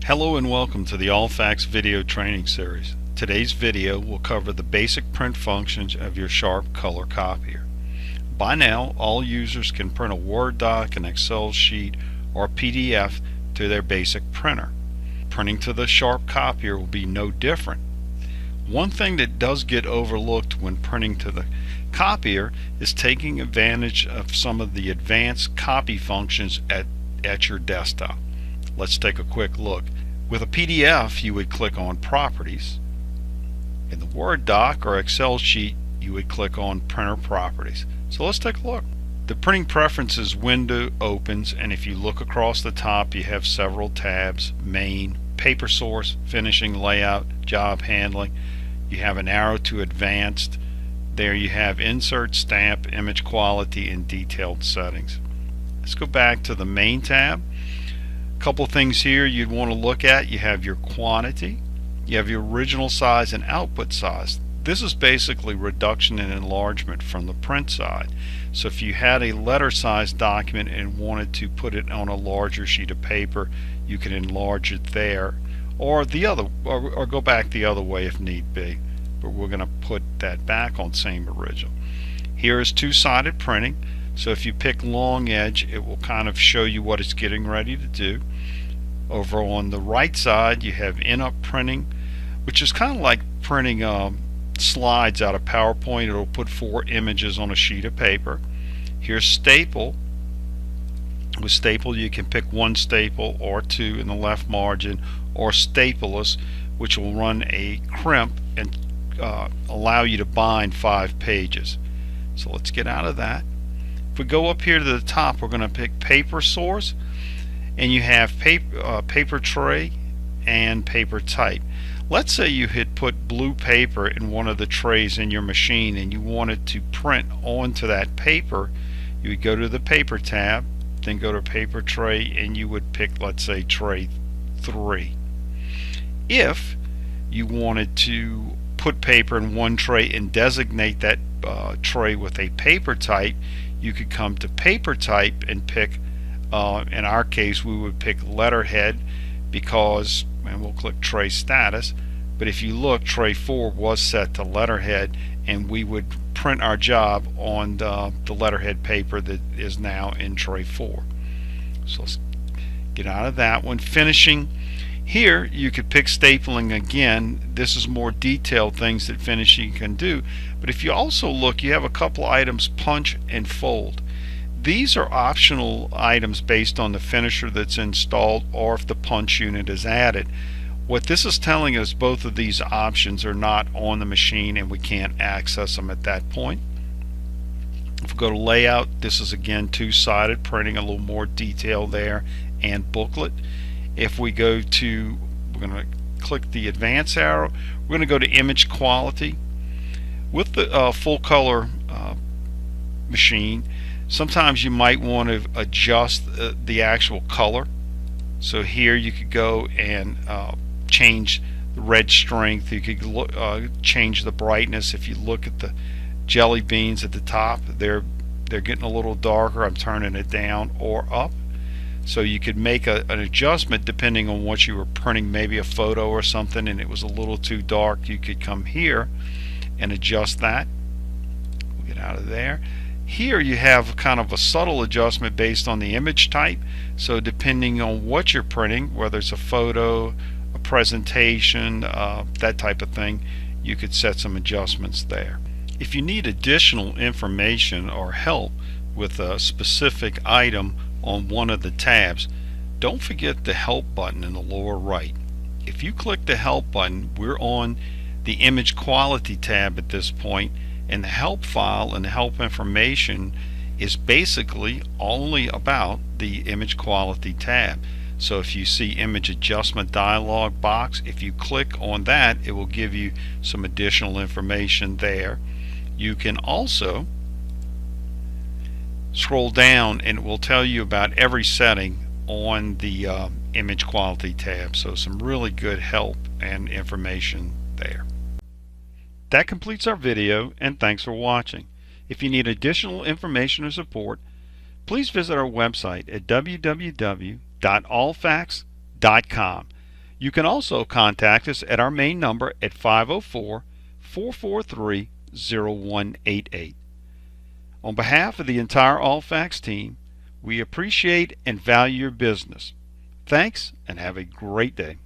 Hello and welcome to the Allfax video training series. Today's video will cover the basic print functions of your Sharp color copier. By now, all users can print a Word doc, an Excel sheet, or PDF to their basic printer. Printing to the Sharp copier will be no different. One thing that does get overlooked when printing to the copier is taking advantage of some of the advanced copy functions at your desktop. Let's take a quick look. With a PDF, you would click on Properties. In the Word doc or Excel sheet, you would click on Printer Properties. So let's take a look. The Printing Preferences window opens, and if you look across the top, you have several tabs: Main, Paper Source, Finishing, Layout, Job Handling. You have an arrow to Advanced. There you have Insert, Stamp, Image Quality, and Detailed Settings. Let's go back to the Main tab. Couple things here you'd want to look at. You have your quantity, you have your original size and output size. This is basically reduction and enlargement from the print side. So if you had a letter size document and wanted to put it on a larger sheet of paper, you can enlarge it there, or go back the other way if need be. But we're going to put that back on same original. Here is two-sided printing. So if you pick long edge, it will kind of show you what it's getting ready to do. Over on the right side, you have in-up printing, which is kind of like printing slides out of PowerPoint. It'll put 4 images on a sheet of paper. Here's staple. With staple, you can pick 1 staple or 2 in the left margin, or stapleless, which will run a crimp and allow you to bind 5 pages. So let's get out of that. If we go up here to the top, we're going to pick Paper Source, and you have paper tray and paper type. Let's say you had put blue paper in one of the trays in your machine and you wanted to print onto that paper. You would go to the Paper tab, then go to Paper Tray, and you would pick, let's say, Tray 3. If you wanted to put paper in one tray and designate that tray with a paper type, you could come to Paper Type and pick, in our case we would pick Letterhead, because, and we'll click Tray Status, but if you look, Tray 4 was set to Letterhead, and we would print our job on the letterhead paper that is now in Tray 4. So let's get out of that one. Finishing. Here you could pick stapling again. This is more detailed things that finishing can do. But if you also look, you have a couple items: punch and fold. These are optional items based on the finisher that's installed or if the punch unit is added. What this is telling us, both of these options are not on the machine and we can't access them at that point. If we go to layout, this is again two-sided printing, a little more detail there, and booklet. If we go to, we're going to click the advanced arrow, we're going to go to image quality. With the full color machine, sometimes you might want to adjust the actual color. So here you could go and change the red strength. You could change the brightness. If you look at the jelly beans at the top, they're getting a little darker. I'm turning it down or up. So you could make an adjustment depending on what you were printing, maybe a photo or something and it was a little too dark. You could come here and adjust that. We'll get out of there. Here you have kind of a subtle adjustment based on the image type. So depending on what you're printing, whether it's a photo, a presentation, that type of thing, you could set some adjustments there. If you need additional information or help with a specific item on one of the tabs, don't forget the help button in the lower right. If you click the help button, we're on the image quality tab at this point, and the help file and the help information is basically only about the image quality tab. So if you see image adjustment dialog box, if you click on that, it will give you some additional information there. You can also scroll down and it will tell you about every setting on the image quality tab. So some really good help and information there. That completes our video, and thanks for watching. If you need additional information or support, please visit our website at www.allfax.com. You can also contact us at our main number at 504-443-0188. On behalf of the entire Allfax team, we appreciate and value your business. Thanks, and have a great day.